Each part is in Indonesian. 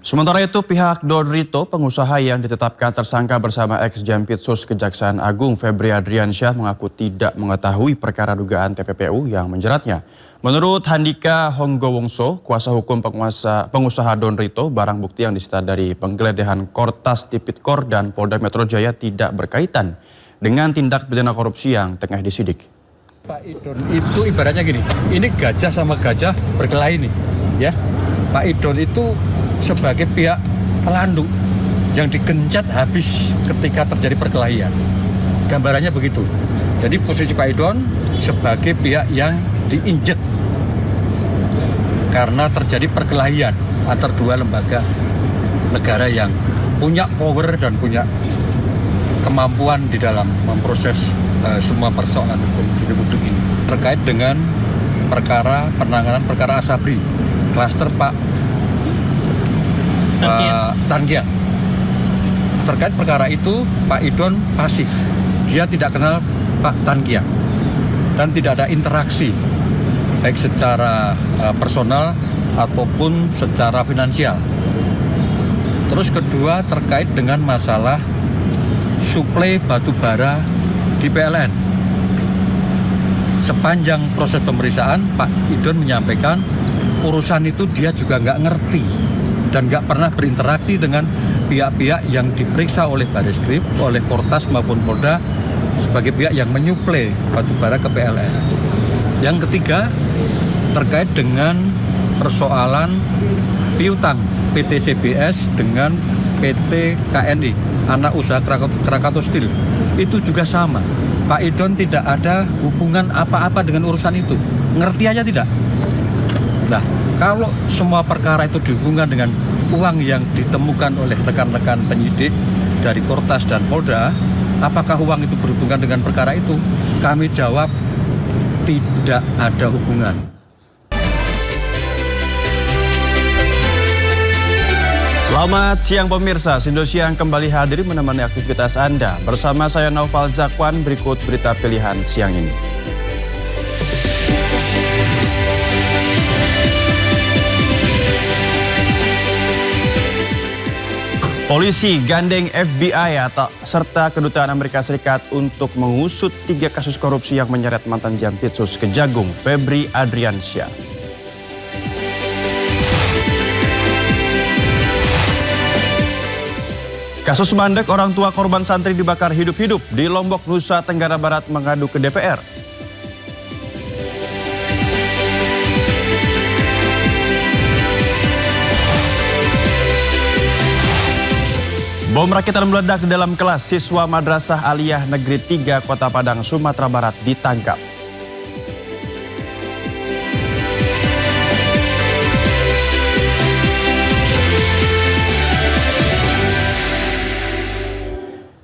Sementara itu, pihak Don Rito, pengusaha yang ditetapkan tersangka bersama ex-Jampitsus Kejaksaan Agung Febri Adriansyah mengaku tidak mengetahui perkara dugaan TPPU yang menjeratnya. Menurut Handika Honggowongso, kuasa hukum pengusaha Don Rito, barang bukti yang disita dari penggeledahan Kortas Tipikor dan Polda Metro Jaya tidak berkaitan dengan tindak pidana korupsi yang tengah disidik. Pak Idon itu ibaratnya gini, ini gajah sama gajah berkelahi nih, ya. Pak Idon itu sebagai pihak pelandu yang digencet habis ketika terjadi perkelahian. Gambarannya begitu. Jadi posisi Pak Idon sebagai pihak yang diinjek karena terjadi perkelahian antar dua lembaga negara yang punya power dan punya kemampuan di dalam memproses semua persoalan hukum di Republik ini. Terkait dengan penanganan perkara Asabri, klaster Pak Tangiang. Terkait perkara itu, Pak Idon pasif. Dia tidak kenal Pak Tangiang dan tidak ada interaksi baik secara personal ataupun secara finansial. Terus kedua, terkait dengan masalah suplai batu bara di PLN. Sepanjang proses pemeriksaan, Pak Idon menyampaikan urusan itu dia juga nggak ngerti dan nggak pernah berinteraksi dengan pihak-pihak yang diperiksa oleh Bareskrim, oleh Kortas maupun Polda sebagai pihak yang menyuplai batubara ke PLN. Yang ketiga, terkait dengan persoalan piutang PT CBS dengan PT KNI, anak usaha Krakatau Steel. Itu juga sama. Pak Idon tidak ada hubungan apa-apa dengan urusan itu. Ngerti aja tidak? Nah, kalau semua perkara itu dihubungkan dengan uang yang ditemukan oleh rekan-rekan penyidik dari Kortas dan Polda, apakah uang itu berhubungan dengan perkara itu? Kami jawab, tidak ada hubungan. Selamat siang pemirsa, Indosiang kembali hadir menemani aktivitas Anda. Bersama saya Naufal Zakwan, berikut berita pilihan siang ini. Polisi gandeng FBI serta Kedutaan Amerika Serikat untuk mengusut 3 kasus korupsi yang menyeret mantan Jampitsus Kejagung Febri Adriansyah. Kasus mandek orang tua korban santri dibakar hidup-hidup di Lombok, Nusa Tenggara Barat mengadu ke DPR. Bom rakitan meledak di dalam kelas siswa Madrasah Aliyah Negeri 3 Kota Padang, Sumatera Barat ditangkap.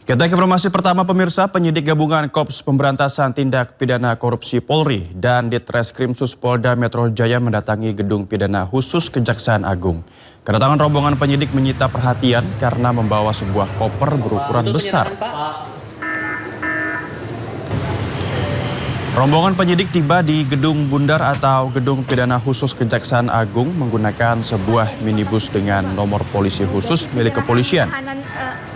Kita ke informasi pertama pemirsa, penyidik gabungan Korps Pemberantasan Tindak Pidana Korupsi Polri dan Ditreskrimsus Polda Metro Jaya mendatangi Gedung Pidana Khusus Kejaksaan Agung. Kedatangan rombongan penyidik menyita perhatian karena membawa sebuah koper berukuran besar. Rombongan penyidik tiba di Gedung Bundar atau Gedung Pidana Khusus Kejaksaan Agung menggunakan sebuah minibus dengan nomor polisi khusus milik kepolisian.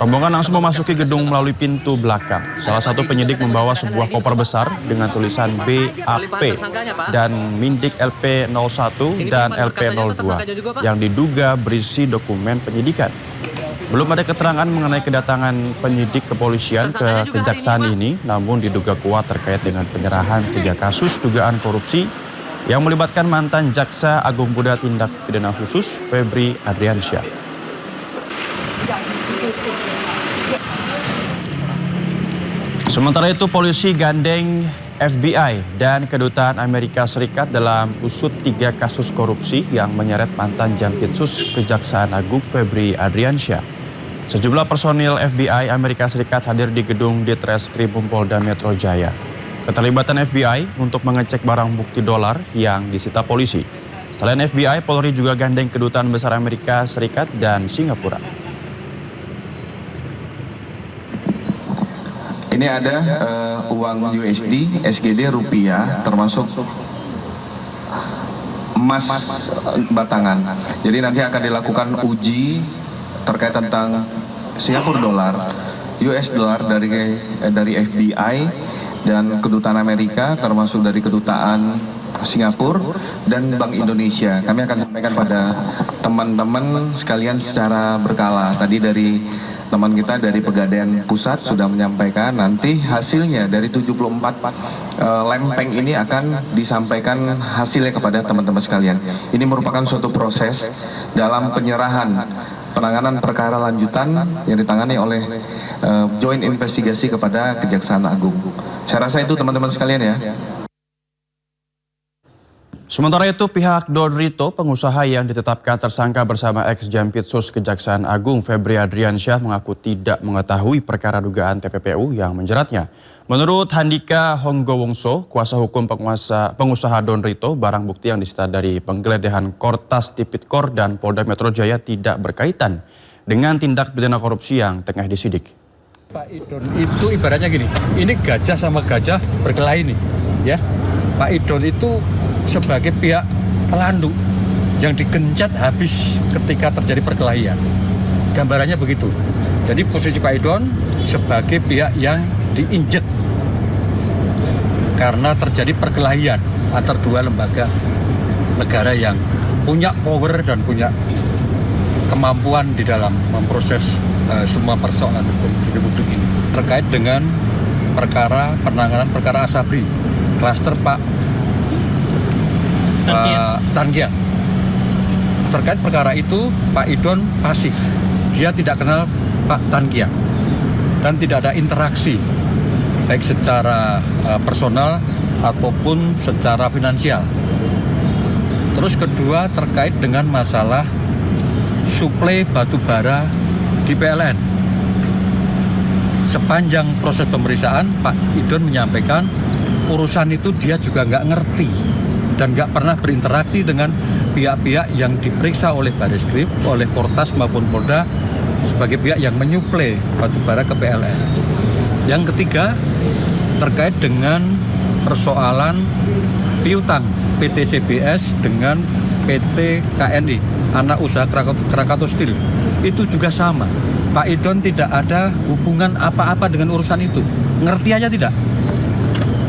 Rombongan langsung memasuki gedung melalui pintu belakang. Salah satu penyidik membawa sebuah koper besar dengan tulisan BAP dan Mindik LP01 dan LP02 yang diduga berisi dokumen penyidikan. Belum ada keterangan mengenai kedatangan penyidik kepolisian ke kejaksaan ini, namun diduga kuat terkait dengan penyerahan 3 kasus dugaan korupsi yang melibatkan mantan Jaksa Agung Muda Tindak Pidana Khusus Febri Adriansyah. Sementara itu, polisi gandeng FBI dan Kedutaan Amerika Serikat dalam usut 3 kasus korupsi yang menyeret mantan Jampitsus Kejaksaan Agung Febri Adriansyah. Sejumlah personil FBI Amerika Serikat hadir di gedung Ditreskrim Polda Metro Jaya. Keterlibatan FBI untuk mengecek barang bukti dolar yang disita polisi. Selain FBI, Polri juga gandeng Kedutaan Besar Amerika Serikat dan Singapura. Ini ada uang USD, SGD, rupiah, termasuk emas batangan. Jadi nanti akan dilakukan uji terkait tentang Singapura dolar, US dollar dari FBI dan kedutaan Amerika, termasuk dari kedutaan Singapura dan Bank Indonesia. Kami akan sampaikan pada teman-teman sekalian secara berkala. Tadi dari teman kita dari Pegadaian Pusat sudah menyampaikan, nanti hasilnya dari 74 lempeng ini akan disampaikan hasilnya kepada teman-teman sekalian. Ini merupakan suatu proses dalam penyerahan penanganan perkara lanjutan yang ditangani oleh Joint Investigasi kepada Kejaksaan Agung. Saya rasa itu teman-teman sekalian ya. Sementara itu, pihak Don Rito, pengusaha yang ditetapkan tersangka bersama ex-Jampitsus Kejaksaan Agung Febri Adriansyah mengaku tidak mengetahui perkara dugaan TPPU yang menjeratnya. Menurut Handika Honggowongso, kuasa hukum pengusaha Don Rito, barang bukti yang disita dari penggeledahan Kortas Tipikor dan Polda Metro Jaya tidak berkaitan dengan tindak pidana korupsi yang tengah disidik. Pak Idon itu ibaratnya gini, ini gajah sama gajah berkelahi nih, ya. Pak Idon itu sebagai pihak pelandu yang digencet habis ketika terjadi perkelahian. Gambarannya begitu. Jadi posisi Pak Idon sebagai pihak yang diinjek karena terjadi perkelahian antar dua lembaga negara yang punya power dan punya kemampuan di dalam memproses semua persoalan hukum di Republik ini. Terkait dengan penanganan perkara Asabri, klaster Pak Tangia. Terkait perkara itu, Pak Idon pasif. Dia tidak kenal Pak Tangia dan tidak ada interaksi baik secara personal ataupun secara finansial. Terus kedua, terkait dengan masalah suplai batu bara di PLN. Sepanjang proses pemeriksaan, Pak Idon menyampaikan urusan itu dia juga nggak ngerti dan nggak pernah berinteraksi dengan pihak-pihak yang diperiksa oleh Bareskrim, oleh Kortas maupun Polda sebagai pihak yang menyuplai batubara ke PLN. Yang ketiga, terkait dengan persoalan piutang PT CBS dengan PT KNI, anak usaha Krakatau Steel. Itu juga sama. Pak Idon tidak ada hubungan apa-apa dengan urusan itu. Ngerti aja tidak?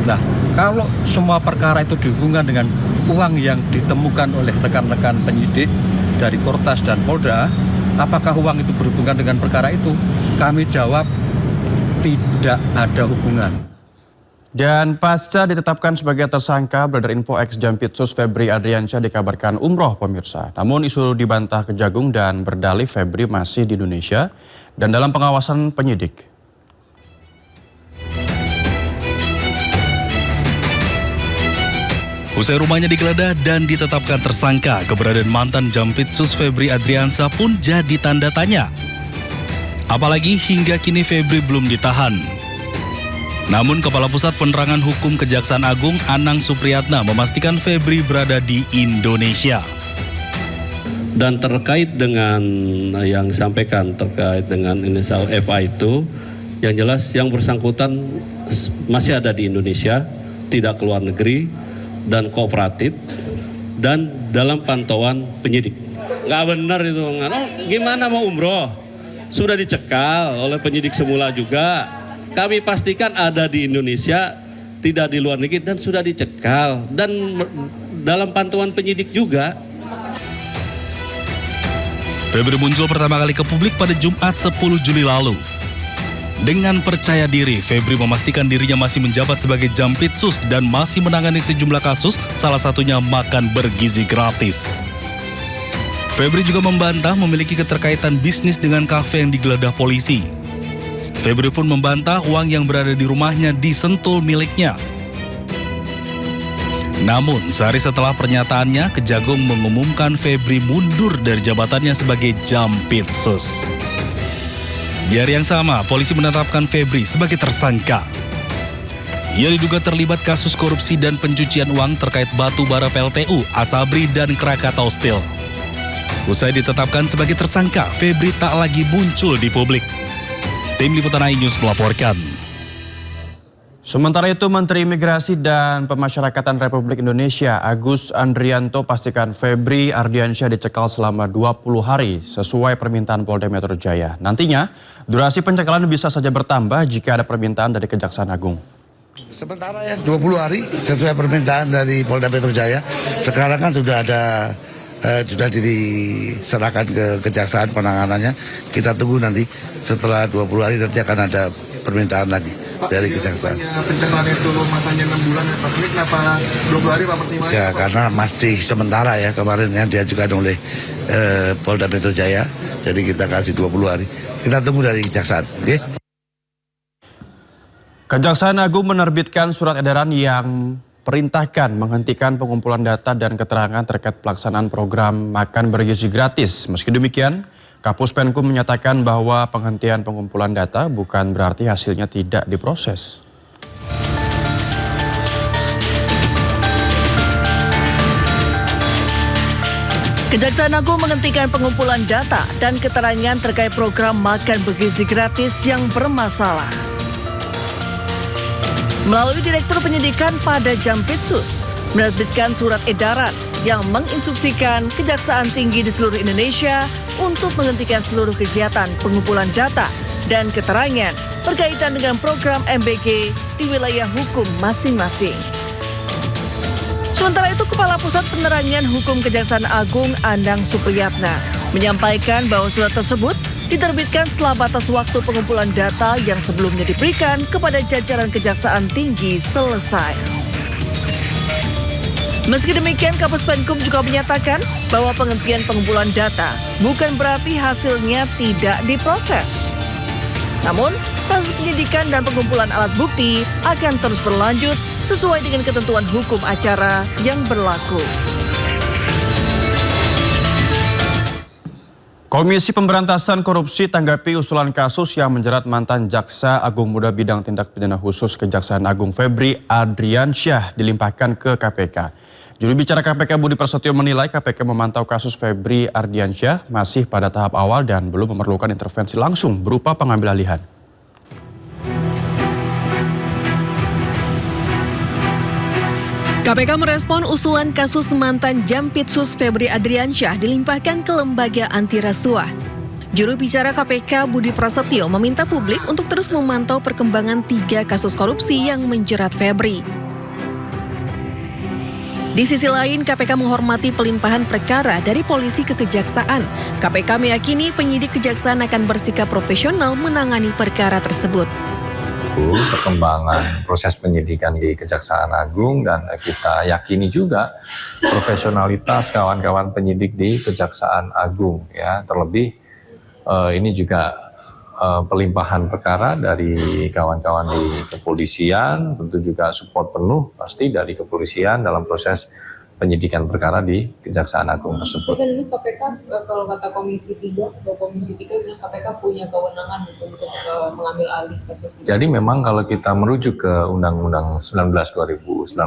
Nah, kalau semua perkara itu dihubungkan dengan uang yang ditemukan oleh rekan-rekan penyidik dari Kortas dan Polda, apakah uang itu berhubungan dengan perkara itu? Kami jawab, tidak ada hubungan. Dan pasca ditetapkan sebagai tersangka, Brother Info ex-Jampitsus Febri Adriansyah dikabarkan umroh pemirsa. Namun isu dibantah Kejagung dan berdalih Febri masih di Indonesia dan dalam pengawasan penyidik. Usai rumahnya digeledah dan ditetapkan tersangka, keberadaan mantan Jampitsus Febri Adriansyah pun jadi tanda tanya. Apalagi hingga kini Febri belum ditahan. Namun Kepala Pusat Penerangan Hukum Kejaksaan Agung Anang Supriyatna memastikan Febri berada di Indonesia. Dan terkait dengan yang disampaikan terkait dengan inisial FA itu, yang jelas yang bersangkutan masih ada di Indonesia, tidak keluar negeri, dan kooperatif, dan dalam pantauan penyidik. Nggak benar itu. Oh, gimana mau umroh? Sudah dicekal oleh penyidik semula juga. Kami pastikan ada di Indonesia, tidak di luar negeri, dan sudah dicekal. Dan dalam pantauan penyidik juga. Febri muncul pertama kali ke publik pada Jumat 10 Juli lalu. Dengan percaya diri, Febri memastikan dirinya masih menjabat sebagai Jampitsus dan masih menangani sejumlah kasus, salah satunya makan bergizi gratis. Febri juga membantah memiliki keterkaitan bisnis dengan kafe yang digeledah polisi. Febri pun membantah uang yang berada di rumahnya disentul miliknya. Namun, sehari setelah pernyataannya, Kejagung mengumumkan Febri mundur dari jabatannya sebagai Jampitsus. Di hari yang sama, polisi menetapkan Febri sebagai tersangka. Ia diduga terlibat kasus korupsi dan pencucian uang terkait batu bara PLTU, Asabri, dan Krakatau Steel. Usai ditetapkan sebagai tersangka, Febri tak lagi muncul di publik. Tim Liputan iNews melaporkan. Sementara itu, Menteri Imigrasi dan Pemasyarakatan Republik Indonesia Agus Andrianto pastikan Febri Ardiansyah dicekal selama 20 hari sesuai permintaan Polda Metro Jaya. Nantinya, durasi pencekalan bisa saja bertambah jika ada permintaan dari Kejaksaan Agung. Sementara ya 20 hari sesuai permintaan dari Polda Metro Jaya. Sekarang kan sudah ada sudah diserahkan ke Kejaksaan penanganannya. Kita tunggu nanti setelah 20 hari nanti akan ada permintaan lagi dari Kejaksaan. Pencekalan itu masanya 6 bulan ya Pak, ini kenapa 20 hari Pak pertimbangannya? Ya karena masih sementara ya, kemarin yang diajukan oleh Polda Metro Jaya. Jadi kita kasih 20 hari. Kita tunggu dari Kejaksaan. Oke? Kejaksaan Agung menerbitkan surat edaran yang perintahkan menghentikan pengumpulan data dan keterangan terkait pelaksanaan program makan bergizi gratis. Meski demikian, Kapus Penkum menyatakan bahwa penghentian pengumpulan data bukan berarti hasilnya tidak diproses. Kejaksaan Agung menghentikan pengumpulan data dan keterangan terkait program makan bergizi gratis yang bermasalah. Melalui Direktur Penyidikan pada Jampitsus, menerbitkan surat edaran yang menginstruksikan Kejaksaan Tinggi di seluruh Indonesia untuk menghentikan seluruh kegiatan pengumpulan data dan keterangan berkaitan dengan program MBG di wilayah hukum masing-masing. Sementara itu, Kepala Pusat Penerangan Hukum Kejaksaan Agung Andang Supriyatna menyampaikan bahwa surat tersebut diterbitkan setelah batas waktu pengumpulan data yang sebelumnya diberikan kepada jajaran Kejaksaan Tinggi selesai. Meski demikian, Kapus Penkum juga menyatakan bahwa penghentian pengumpulan data bukan berarti hasilnya tidak diproses. Namun, proses penyidikan dan pengumpulan alat bukti akan terus berlanjut sesuai dengan ketentuan hukum acara yang berlaku. Komisi Pemberantasan Korupsi tanggapi usulan kasus yang menjerat mantan Jaksa Agung Muda Bidang Tindak Pidana Khusus Kejaksaan Agung Febri Ardiansyah dilimpahkan ke KPK. Juru bicara KPK Budi Prasetyo menilai KPK memantau kasus Febri Ardiansyah masih pada tahap awal dan belum memerlukan intervensi langsung berupa pengambil alihan. KPK merespon usulan kasus mantan Jampitsus Febri Ardiansyah dilimpahkan ke lembaga anti rasuah. Juru bicara KPK Budi Prasetyo meminta publik untuk terus memantau perkembangan 3 kasus korupsi yang menjerat Febri. Di sisi lain, KPK menghormati pelimpahan perkara dari polisi ke kejaksaan. KPK meyakini penyidik kejaksaan akan bersikap profesional menangani perkara tersebut. Perkembangan proses penyidikan di Kejaksaan Agung dan kita yakini juga profesionalitas kawan-kawan penyidik di Kejaksaan Agung ya, terlebih ini juga pelimpahan perkara dari kawan-kawan di kepolisian, tentu juga support penuh pasti dari kepolisian dalam proses penyidikan perkara di Kejaksaan Agung tersebut. Kan ini KPK kalau kata Komisi 3 atau Komisi 3 bilang KPK punya kewenangan untuk mengambil alih kasus ini. Jadi memang kalau kita merujuk ke Undang-Undang 19 2019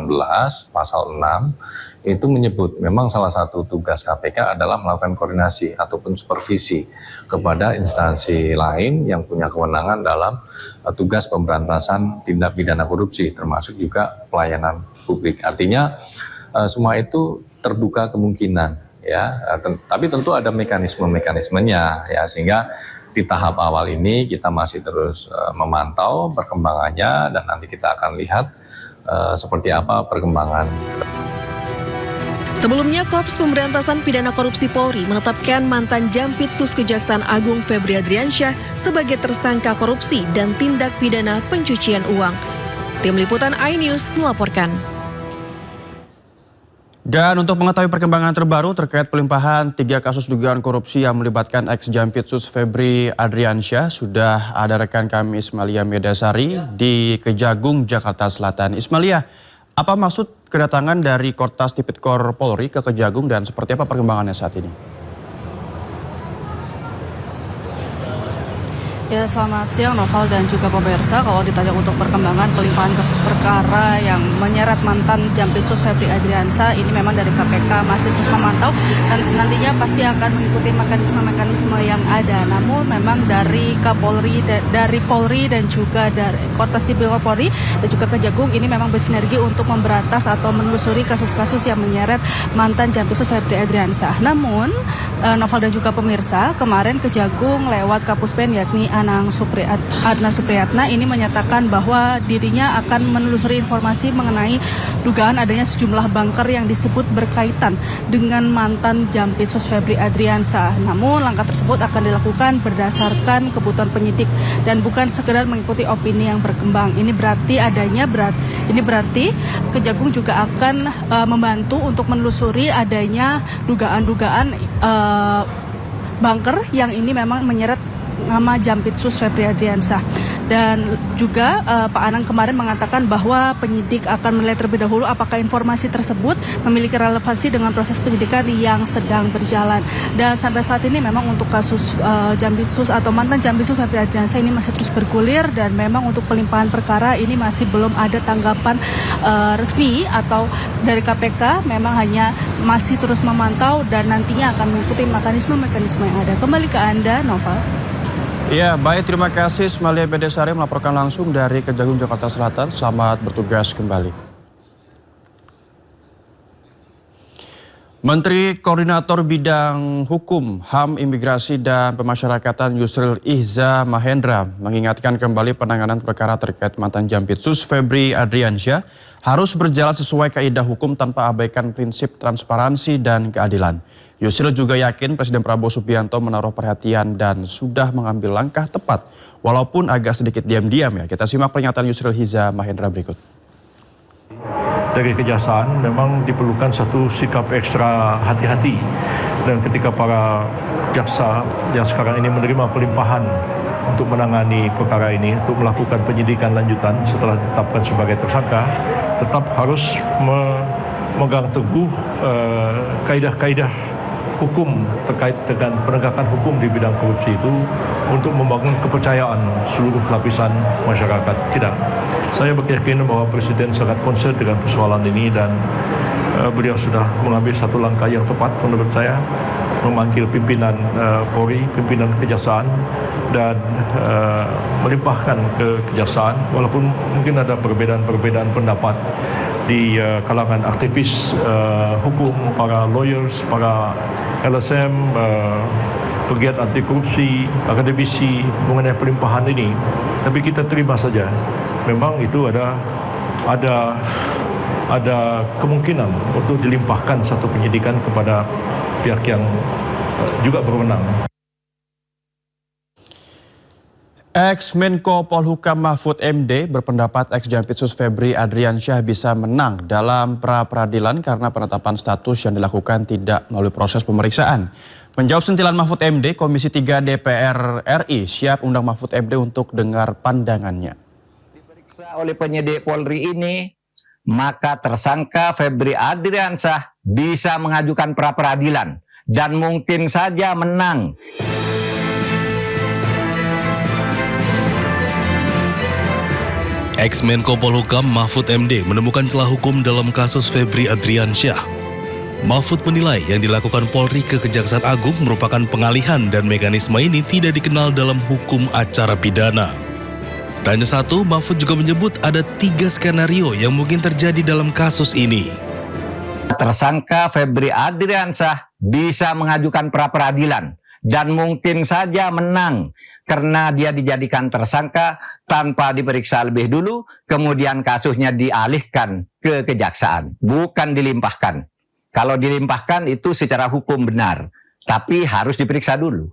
pasal 6 itu menyebut memang salah satu tugas KPK adalah melakukan koordinasi ataupun supervisi kepada instansi lain yang punya kewenangan dalam tugas pemberantasan tindak pidana korupsi termasuk juga pelayanan publik. Artinya semua itu terbuka kemungkinan ya, tapi tentu ada mekanismenya ya, sehingga di tahap awal ini kita masih terus memantau perkembangannya dan nanti kita akan lihat seperti apa perkembangan. Sebelumnya, Korps Pemberantasan Pidana Korupsi Polri menetapkan mantan Jampitsus Kejaksaan Agung Febri Ardiansyah sebagai tersangka korupsi dan tindak pidana pencucian uang. Tim Liputan iNews melaporkan. Dan untuk mengetahui perkembangan terbaru terkait pelimpahan 3 kasus dugaan korupsi yang melibatkan ex-Jampitsus Febri Ardiansyah, sudah ada rekan kami Ismalia Medasari di Kejagung, Jakarta Selatan. Ismalia, apa maksud kedatangan dari Kortas Tipikor Polri ke Kejagung dan seperti apa perkembangannya saat ini? Ya, selamat siang Noval dan juga pemirsa. Kalau ditanya untuk perkembangan pelimpahan kasus perkara yang menyeret mantan Jampitsus Febri Adriansyah, ini memang dari KPK masih terus memantau dan nantinya pasti akan mengikuti mekanisme-mekanisme yang ada. Namun memang dari Kapolri, dari Polri dan juga dari Kortas Tipikor Polri dan juga Kejagung ini memang bersinergi untuk memberantas atau menelusuri kasus-kasus yang menyeret mantan Jampitsus Febri Adriansyah. Namun Noval dan juga pemirsa, kemarin Kejagung lewat Kapuspen yakni Adnan Supriyatna ini menyatakan bahwa dirinya akan menelusuri informasi mengenai dugaan adanya sejumlah bunker yang disebut berkaitan dengan mantan Jampitsus Febri Adriansyah. Namun langkah tersebut akan dilakukan berdasarkan kebutuhan penyidik dan bukan sekedar mengikuti opini yang berkembang. Ini berarti Kejagung juga akan membantu untuk menelusuri adanya dugaan-dugaan bunker yang ini memang menyeret nama Jampitsus Febri Adriansyah. Dan juga Pak Anang kemarin mengatakan bahwa penyidik akan menilai terlebih dahulu apakah informasi tersebut memiliki relevansi dengan proses penyidikan yang sedang berjalan. Dan sampai saat ini memang untuk kasus Jampitsus atau mantan Jampitsus Febri Adriansyah ini masih terus bergulir dan memang untuk pelimpahan perkara ini masih belum ada tanggapan resmi atau dari KPK, memang hanya masih terus memantau dan nantinya akan mengikuti mekanisme-mekanisme yang ada. Kembali ke Anda, Noval. Ya, baik, terima kasih Smalia Bedesari melaporkan langsung dari Kejagung, Jakarta Selatan. Selamat bertugas kembali. Menteri Koordinator Bidang Hukum, HAM, Imigrasi, dan Pemasyarakatan Yusril Ihza Mahendra mengingatkan kembali penanganan perkara terkait mantan Jampitsus Febri Adriansyah harus berjalan sesuai kaidah hukum tanpa abaikan prinsip transparansi dan keadilan. Yusril juga yakin Presiden Prabowo Subianto menaruh perhatian dan sudah mengambil langkah tepat, walaupun agak sedikit diam-diam ya. Kita simak pernyataan Yusril Ihza Mahendra berikut. Dari kejaksaan memang diperlukan satu sikap ekstra hati-hati, dan ketika para jaksa yang sekarang ini menerima pelimpahan untuk menangani perkara ini, untuk melakukan penyidikan lanjutan setelah ditetapkan sebagai tersangka, tetap harus memegang teguh kaidah-kaidah hukum terkait dengan penegakan hukum di bidang korupsi itu untuk membangun kepercayaan seluruh lapisan masyarakat kita. Saya berkeyakinan bahwa Presiden sangat concern dengan persoalan ini dan beliau sudah mengambil satu langkah yang tepat menurut saya, memanggil pimpinan Polri, pimpinan Kejaksaan dan melimpahkan ke Kejaksaan walaupun mungkin ada perbedaan-perbedaan pendapat di kalangan aktivis hukum, para lawyers, para LSM, pegiat anti korupsi, akademisi mengenai pelimpahan ini. Tapi kita terima saja. Memang itu ada kemungkinan untuk dilimpahkan satu penyidikan kepada pihak yang juga berwenang. Ex-Menko Polhukam Mahfud MD berpendapat ex-Jampitsus Febri Adriansyah bisa menang dalam pra-peradilan karena penetapan status yang dilakukan tidak melalui proses pemeriksaan. Menjawab sentilan Mahfud MD, Komisi 3 DPR RI siap undang Mahfud MD untuk dengar pandangannya. Diperiksa oleh penyidik Polri ini, maka tersangka Febri Adriansyah bisa mengajukan pra-peradilan dan mungkin saja menang. Ex-Menko Polhukam Mahfud MD menemukan celah hukum dalam kasus Febri Adriansyah. Mahfud menilai yang dilakukan Polri ke Kejaksaan Agung merupakan pengalihan dan mekanisme ini tidak dikenal dalam hukum acara pidana. Tak hanya satu, Mahfud juga menyebut ada 3 skenario yang mungkin terjadi dalam kasus ini. Tersangka Febri Adriansyah bisa mengajukan pra-peradilan dan mungkin saja menang karena dia dijadikan tersangka tanpa diperiksa lebih dulu, kemudian kasusnya dialihkan ke kejaksaan, bukan dilimpahkan. Kalau dilimpahkan itu secara hukum benar, tapi harus diperiksa dulu.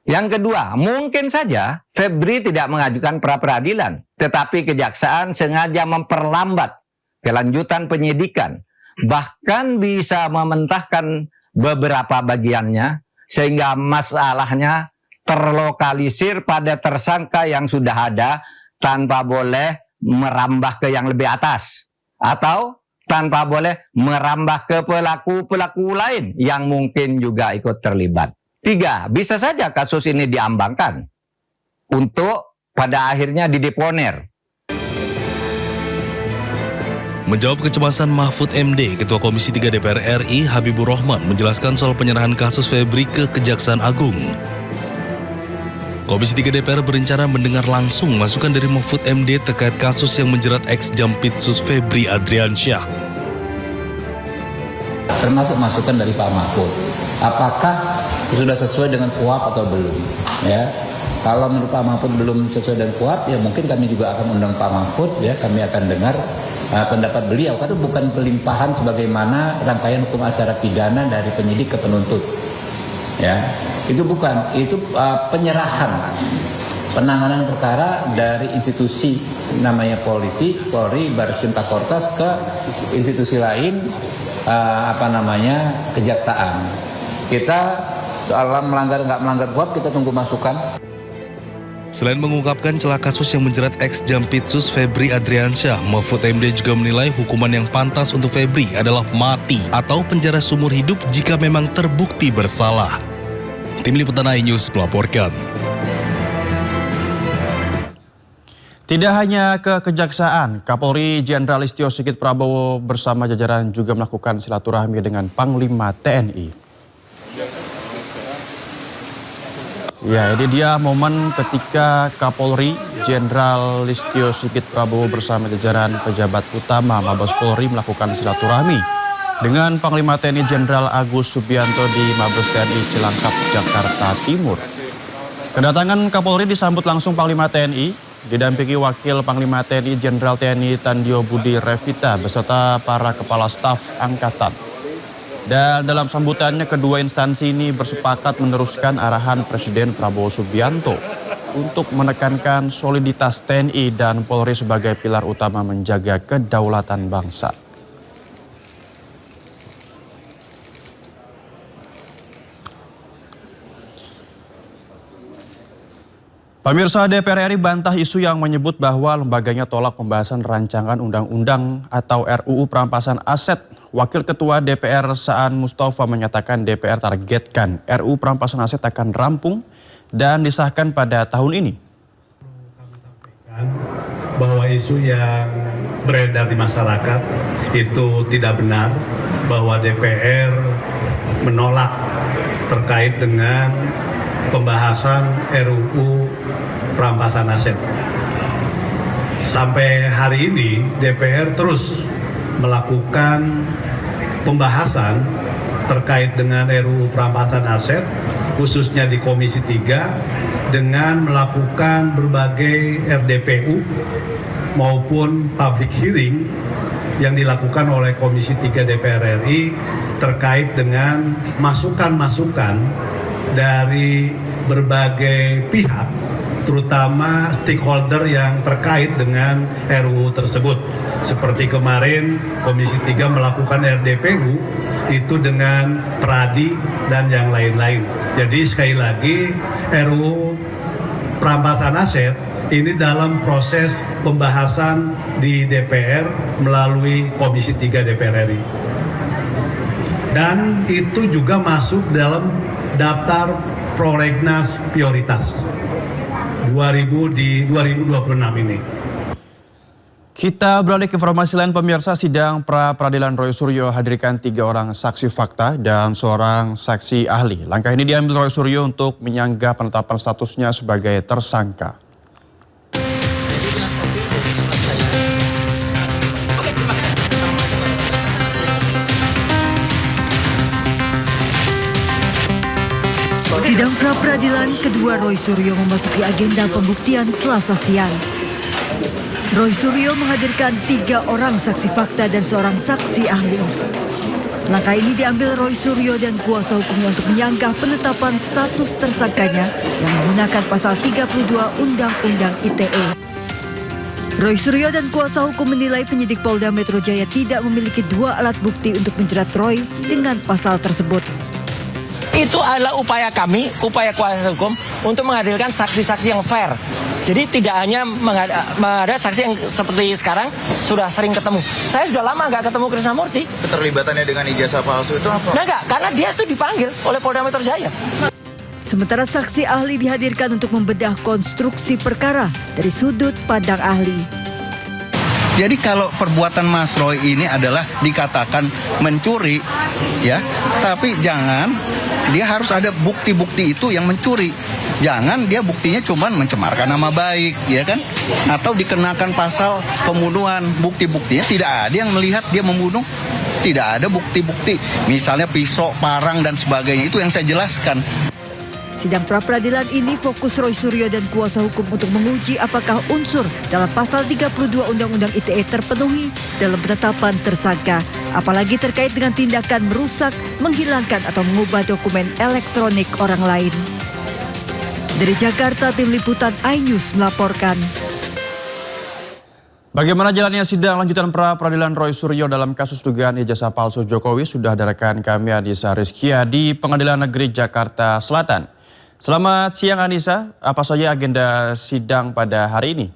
Yang kedua, mungkin saja Febri tidak mengajukan pra-peradilan, tetapi kejaksaan sengaja memperlambat kelanjutan penyidikan, bahkan bisa mementahkan beberapa bagiannya, sehingga masalahnya terlokalisir pada tersangka yang sudah ada tanpa boleh merambah ke yang lebih atas atau tanpa boleh merambah ke pelaku-pelaku lain yang mungkin juga ikut terlibat. 3, bisa saja kasus ini diambangkan untuk pada akhirnya dideponer. Menjawab kecemasan Mahfud MD, Ketua Komisi 3 DPR RI Habibur Rahman menjelaskan soal penyerahan kasus Febri ke Kejaksaan Agung. Komisi 3 DPR berencana mendengar langsung masukan dari Mahfud MD terkait kasus yang menjerat ex-Jampitsus Febri Adriansyah. Termasuk masukan dari Pak Mahfud. Apakah sudah sesuai dengan KUHAP atau belum? Ya. Kalau menurut Pak Mahfud belum sesuai dengan KUHAP, ya mungkin kami juga akan undang Pak Mahfud, ya kami akan dengar pendapat beliau. Karena bukan pelimpahan sebagaimana rangkaian hukum acara pidana dari penyidik ke penuntut. Ya, itu bukan, itu penyerahan penanganan perkara dari institusi namanya polisi, Polri, Bareskrim Kortas ke institusi lain, kejaksaan. Kita soal melanggar nggak melanggar KUHAP kita tunggu masukan. Selain mengungkapkan celah kasus yang menjerat ex-Jampitsus Febri Adriansyah, Mahfud MD juga menilai hukuman yang pantas untuk Febri adalah mati atau penjara seumur hidup jika memang terbukti bersalah. Tim Liputan iNews melaporkan. Tidak hanya ke Kejaksaan, Kapolri Jenderal Listio Sigit Prabowo bersama jajaran juga melakukan silaturahmi dengan Panglima TNI. Ya, ini dia momen ketika Kapolri Jenderal Listio Sigit Prabowo bersama jajaran pejabat utama Mabes Polri melakukan silaturahmi dengan Panglima TNI Jenderal Agus Subianto di Mabes TNI Cilangkap, Jakarta Timur. Kedatangan Kapolri disambut langsung Panglima TNI, didampingi Wakil Panglima TNI Jenderal TNI Tandio Budi Revita beserta para kepala staf angkatan. Dan dalam sambutannya kedua instansi ini bersepakat meneruskan arahan Presiden Prabowo Subianto untuk menekankan soliditas TNI dan Polri sebagai pilar utama menjaga kedaulatan bangsa. Pemirsa, DPR RI bantah isu yang menyebut bahwa lembaganya tolak pembahasan rancangan undang-undang atau RUU perampasan aset. Wakil Ketua DPR Saan Mustafa menyatakan DPR targetkan RUU perampasan aset akan rampung dan disahkan pada tahun ini. Kami sampaikan bahwa isu yang beredar di masyarakat itu tidak benar, bahwa DPR menolak terkait dengan pembahasan RUU perampasan aset. Sampai hari ini DPR terus melakukan pembahasan terkait dengan RUU perampasan aset, khususnya di Komisi 3, dengan melakukan berbagai RDPU maupun public hearing yang dilakukan oleh Komisi 3 DPR RI terkait dengan masukan-masukan dari berbagai pihak, terutama stakeholder yang terkait dengan RUU tersebut. Seperti kemarin Komisi 3 melakukan RDPU itu dengan Pradi dan yang lain-lain. Jadi sekali lagi RUU perampasan aset ini dalam proses pembahasan di DPR melalui Komisi 3 DPR RI. Dan itu juga masuk dalam daftar prolegnas prioritas 2026 ini. Kita beralih ke informasi lain, pemirsa. Sidang pra-peradilan Roy Suryo hadirkan 3 orang saksi fakta dan seorang saksi ahli. Langkah ini diambil Roy Suryo untuk menyangga penetapan statusnya sebagai tersangka. Sidang pra-peradilan kedua Roy Suryo memasuki agenda pembuktian Selasa siang. Roy Suryo menghadirkan 3 orang saksi fakta dan seorang saksi ahli. Langkah ini diambil Roy Suryo dan kuasa hukumnya untuk menyanggah penetapan status tersangkanya yang menggunakan pasal 32 Undang-Undang ITE. Roy Suryo dan kuasa hukum menilai penyidik Polda Metro Jaya tidak memiliki 2 alat bukti untuk menjerat Roy dengan pasal tersebut. Itu adalah upaya kami, upaya kuasa hukum untuk menghadirkan saksi-saksi yang fair. Jadi tidak hanya ada saksi yang seperti sekarang sudah sering ketemu. Saya sudah lama nggak ketemu Krisnamurti. Keterlibatannya dengan ijazah palsu itu apa? Nah enggak, karena dia itu dipanggil oleh Polda Metro Jaya. Sementara saksi ahli dihadirkan untuk membedah konstruksi perkara dari sudut pandang ahli. Jadi kalau perbuatan Mas Roy ini adalah dikatakan mencuri, ya, tapi jangan dia harus ada bukti-bukti itu yang mencuri. Jangan dia buktinya cuman mencemarkan nama baik, ya kan? Atau dikenakan pasal pembunuhan, bukti-buktinya tidak ada yang melihat dia membunuh. Tidak ada bukti-bukti, misalnya pisau, parang dan sebagainya, itu yang saya jelaskan. Sidang pra-peradilan ini fokus Roy Suryo dan kuasa hukum untuk menguji apakah unsur dalam pasal 32 Undang-Undang ITE terpenuhi dalam penetapan tersangka, apalagi terkait dengan tindakan merusak, menghilangkan atau mengubah dokumen elektronik orang lain. Dari Jakarta, tim liputan iNews melaporkan. Bagaimana jalannya sidang lanjutan pra-peradilan Roy Suryo dalam kasus dugaan ijazah palsu Jokowi sudah ada rekan kami Anissa Rizkia di Pengadilan Negeri Jakarta Selatan. Selamat siang Anissa, apa saja agenda sidang pada hari ini?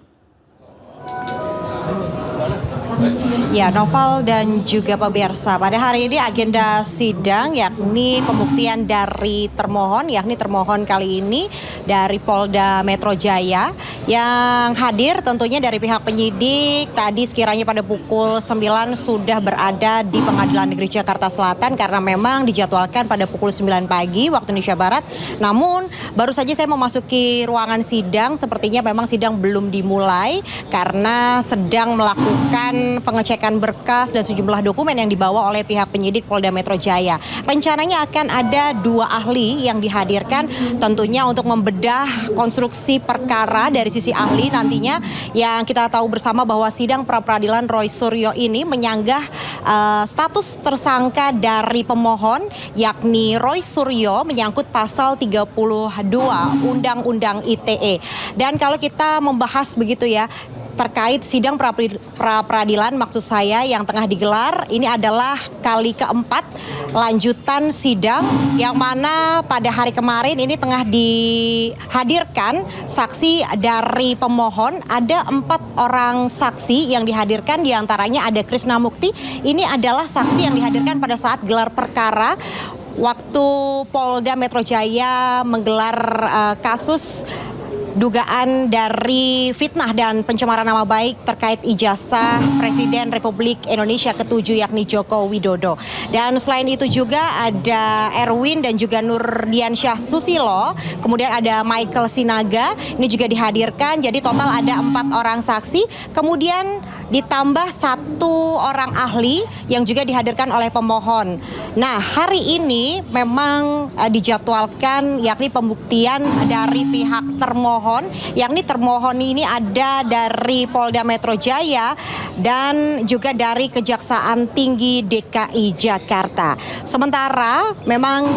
Ya, Noval dan juga pemirsa, pada hari ini agenda sidang yakni pembuktian dari termohon, yakni termohon kali ini dari Polda Metro Jaya yang hadir tentunya dari pihak penyidik. Tadi sekiranya pada pukul 9 sudah berada di Pengadilan Negeri Jakarta Selatan karena memang dijadwalkan pada pukul 9 pagi waktu Indonesia Barat. Namun baru saja saya memasuki ruangan sidang, sepertinya memang sidang belum dimulai karena sedang melakukan pengecekan berkas dan sejumlah dokumen yang dibawa oleh pihak penyidik Polda Metro Jaya. Rencananya akan ada 2 ahli yang dihadirkan tentunya untuk membedah konstruksi perkara dari sisi ahli nantinya, yang kita tahu bersama bahwa sidang pra-peradilan Roy Suryo ini menyanggah status tersangka dari pemohon yakni Roy Suryo menyangkut pasal 32 Undang-Undang ITE. Dan kalau kita membahas begitu ya terkait sidang pra-peradilan maksud saya yang tengah digelar ini adalah kali keempat lanjutan sidang yang mana pada hari kemarin ini tengah dihadirkan saksi dari pemohon. Ada 4 orang saksi yang dihadirkan, diantaranya ada Krisna Mukti. Ini adalah saksi yang dihadirkan pada saat gelar perkara waktu Polda Metro Jaya menggelar kasus dugaan dari fitnah dan pencemaran nama baik terkait ijazah Presiden Republik Indonesia ke-7 yakni Joko Widodo. Dan selain itu juga ada Erwin dan juga Nurdiansyah Susilo, kemudian ada Michael Sinaga, ini juga dihadirkan. Jadi total ada 4 orang saksi, kemudian ditambah 1 orang ahli yang juga dihadirkan oleh pemohon. Nah, hari ini memang dijadwalkan yakni pembuktian dari pihak termohon, yakni termohon ini ada dari Polda Metro Jaya dan juga dari Kejaksaan Tinggi DKI Jakarta. Sementara memang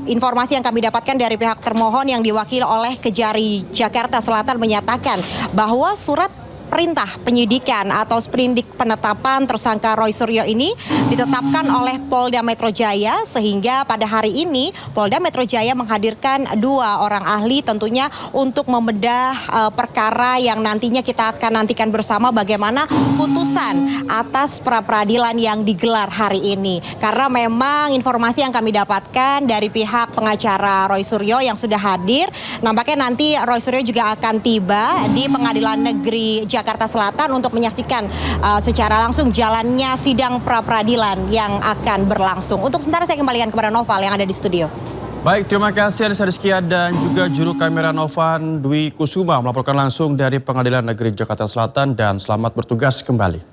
informasi yang kami dapatkan dari pihak termohon yang diwakili oleh Kejari Jakarta Selatan menyatakan bahwa surat perintah penyidikan atau sprindik penetapan tersangka Roy Suryo ini ditetapkan oleh Polda Metro Jaya, sehingga pada hari ini Polda Metro Jaya menghadirkan 2 orang ahli tentunya untuk membedah perkara yang nantinya kita akan nantikan bersama bagaimana putusan atas pra-peradilan yang digelar hari ini. Karena memang informasi yang kami dapatkan dari pihak pengacara Roy Suryo yang sudah hadir, nampaknya nanti Roy Suryo juga akan tiba di Pengadilan Negeri Jakarta Selatan untuk menyaksikan secara langsung jalannya sidang pra-peradilan yang akan berlangsung. Untuk sementara saya kembalikan kepada Noval yang ada di studio. Baik, terima kasih Anissa Rizkia dan juga juru kamera Novan Dwi Kusuma melaporkan langsung dari Pengadilan Negeri Jakarta Selatan, dan selamat bertugas kembali.